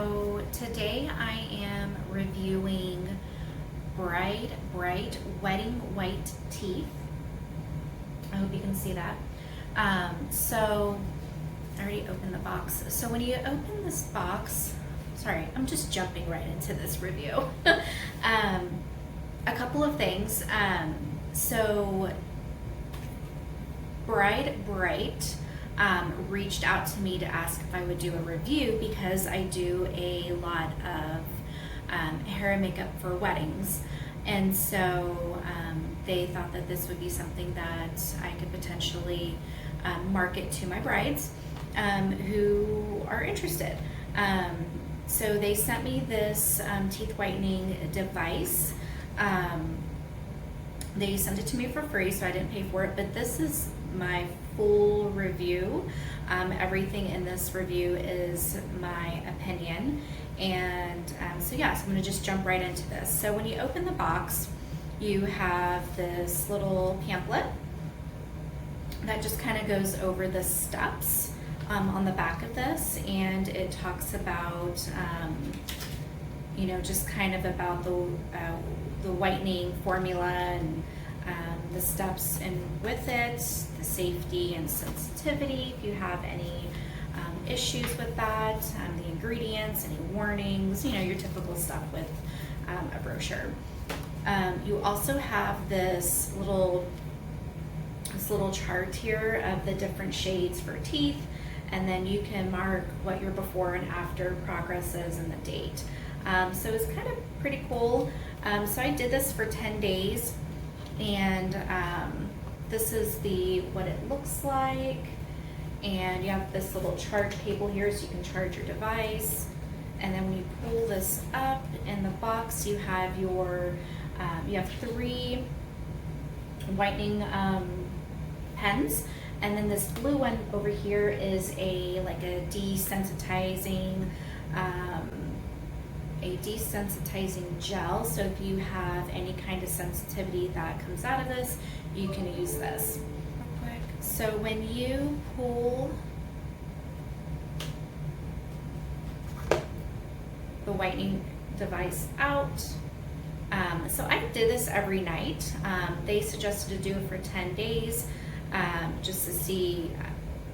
So today I am reviewing Brite Wedding White Teeth. I hope you can see that. So I already opened the box. So when you open this box, sorry, I'm just jumping right into this review. A couple of things. So Brite reached out to me to ask if I would do a review because I do a lot of hair and makeup for weddings. And so they thought that this would be something that I could potentially market to my brides who are interested. So they sent me this teeth whitening device. They sent it to me for free, so I didn't pay for it, but this is my full review. Everything in this review is my opinion. And so I'm gonna just jump right into this. So when you open the box, you have this little pamphlet that just kind of goes over the steps on the back of this, and it talks about, just kind of about the whitening formula and the steps and with it, the safety and sensitivity, if you have any issues with that, the ingredients, any warnings, your typical stuff with a brochure. You also have this little chart here of the different shades for teeth, and then you can mark what your before and after progress is and the date. So it's kind of pretty cool. So I did this for 10 days, and this is what it looks like. And you have this little charge cable here so you can charge your device. And then when you pull this up in the box, you have you have 3 whitening pens. And then this blue one over here is a desensitizing gel. So if you have any kind of sensitivity that comes out of this, you can use this. Real quick. So when you pull the whitening device out, so I did this every night. They suggested to do it for 10 days just to see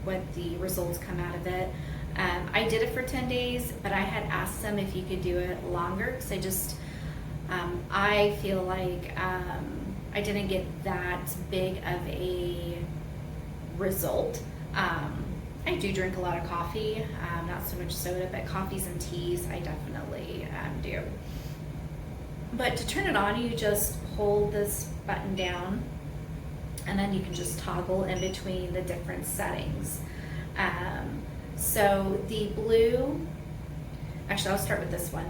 what the results come out of it. I did it for 10 days, but I had asked them if you could do it longer because I feel like I didn't get that big of a result. I do drink a lot of coffee, not so much soda, but coffees and teas I definitely do. But to turn it on, you just hold this button down, and then you can just toggle in between the different settings. So the blue, actually I'll start with this one.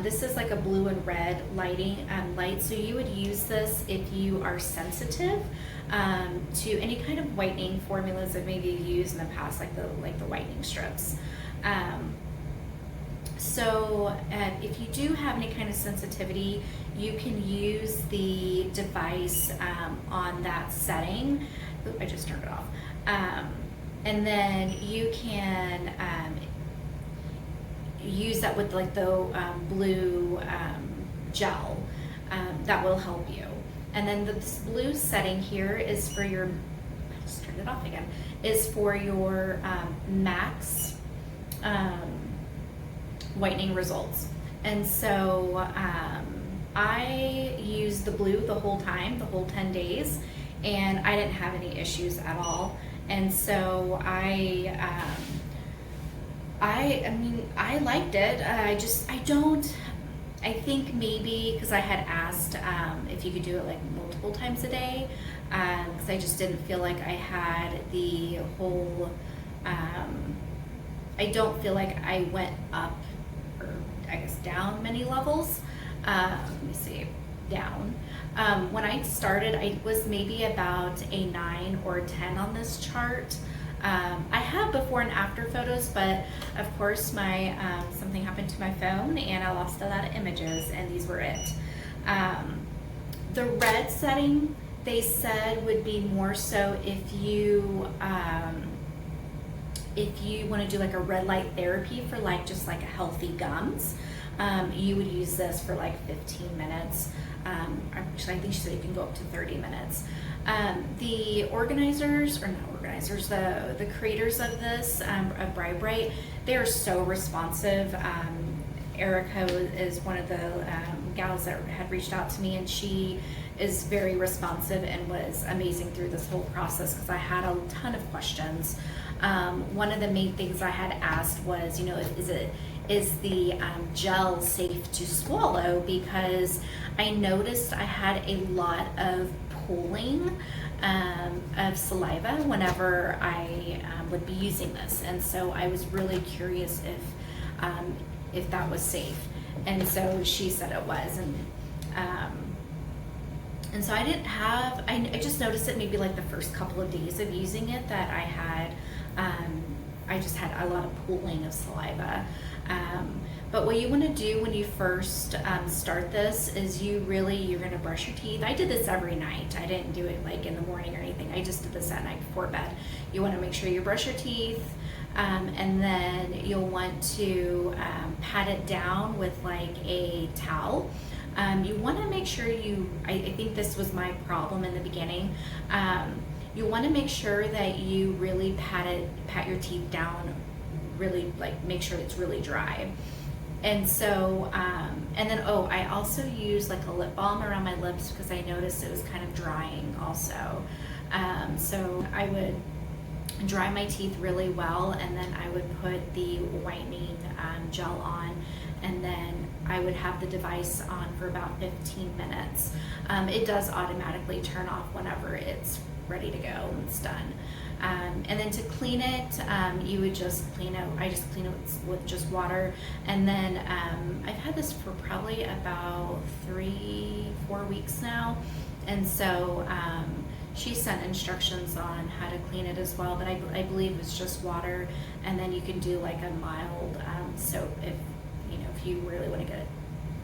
This is like a blue and red light, so you would use this if you are sensitive to any kind of whitening formulas that maybe you've used in the past, like the whitening strips. So if you do have any kind of sensitivity, you can use the device on that setting. Oop, I just turned it off. And then you can use that with the blue gel. That will help you. And then this blue setting here is for your, I just turned it off again, is for your max whitening results. And so I used the blue the whole time, the whole 10 days, and I didn't have any issues at all. And so I liked it. I think maybe because I had asked if you could do it multiple times a day, because I just didn't feel like I had the whole, I don't feel like I went up, or I guess down many levels. Let me see, down. When I started, I was maybe about a 9 or 10 on this chart. I have before and after photos, but of course something happened to my phone and I lost a lot of images, and these were it. The red setting, they said, would be more so if you if you want to do like a red light therapy for like just like a healthy gums, you would use this for like 15 minutes. Actually, I think she said you can go up to 30 minutes. The organizers, or not organizers, the creators of this, of Brite, they are so responsive. Erica is one of the gals that had reached out to me, and she is very responsive and was amazing through this whole process because I had a ton of questions. One of the main things I had asked was, you know, is the gel safe to swallow? Because I noticed I had a lot of pooling of saliva whenever I would be using this, and so I was really curious if that was safe. And so she said it was, and so I didn't have, I just noticed it maybe like the first couple of days of using it that I just had a lot of pooling of saliva. But what you want to do when you first start this is you're going to brush your teeth. I did this every night. I didn't do it like in the morning or anything. I just did this at night before bed. You want to make sure you brush your teeth, and then you'll want to pat it down with like a towel. You want to make sure I think this was my problem in the beginning. You want to make sure that you really pat your teeth down, really like make sure it's really dry. And so, and then, I also use like a lip balm around my lips because I noticed it was kind of drying also. So I would dry my teeth really well, and then I would put the whitening gel on, and then I would have the device on for about 15 minutes. It does automatically turn off whenever it's ready to go and it's done. And then to clean it, you would just clean it. I just clean it with just water. And then I've had this for probably about 3-4 weeks now. And so she sent instructions on how to clean it as well, but I believe it's just water. And then you can do like a mild soap if you really want to get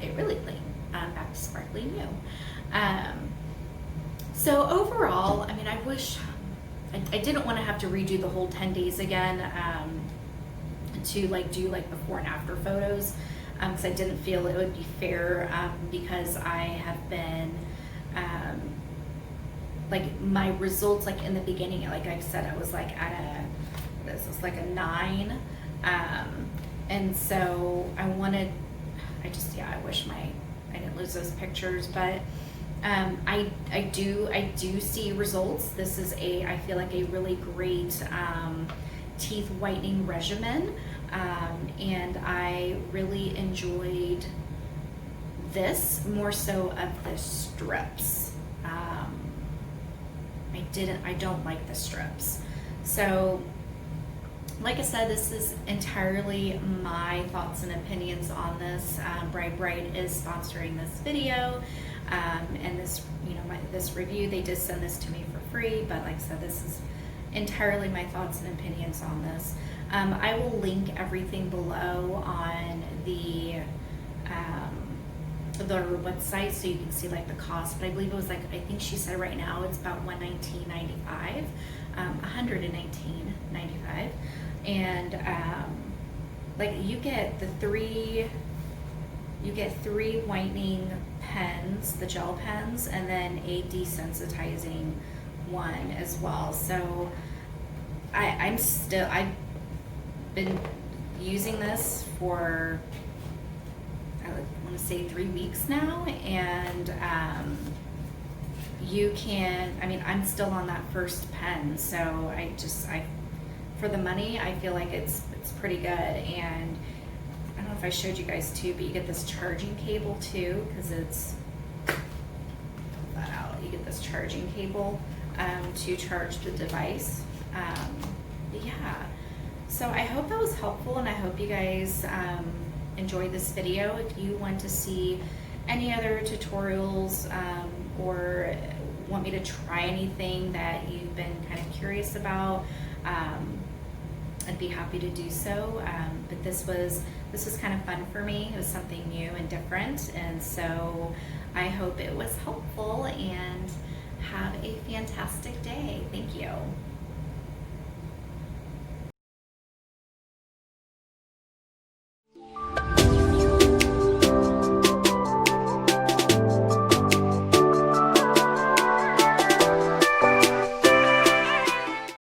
it really clean, back to sparkly new. So overall, I mean, I wish I didn't want to have to redo the whole 10 days again to like do like before and after photos, because I didn't feel it would be fair, because I have been like my results like in the beginning, like I said, I was like at a 9, and so I wish I didn't lose those pictures, but I do see results. This is I feel like a really great teeth whitening regimen, and I really enjoyed this more so of the strips. I don't like the strips. So like I said, this is entirely my thoughts and opinions on this. Brite is sponsoring this video, and this, this review. They did send this to me for free, but like I said, this is entirely my thoughts and opinions on this. I will link everything below on the website so you can see like the cost, but I believe it was like, I think she said right now it's about $119.95, $119.95, and like you get three whitening pens, the gel pens, and then a desensitizing one as well. So I've been using this for, I want to say 3 weeks now, and I'm still on that first pen, so for the money, I feel like it's pretty good. And I don't know if I showed you guys too, but you get this charging cable too, because pull that out. You get this charging cable to charge the device. Yeah, so I hope that was helpful, and I hope you guys enjoyed this video. If you want to see any other tutorials, or want me to try anything that you've been kind of curious about, I'd be happy to do so. But this was kind of fun for me. It was something new and different, and so I hope it was helpful, and have a fantastic day. Thank you.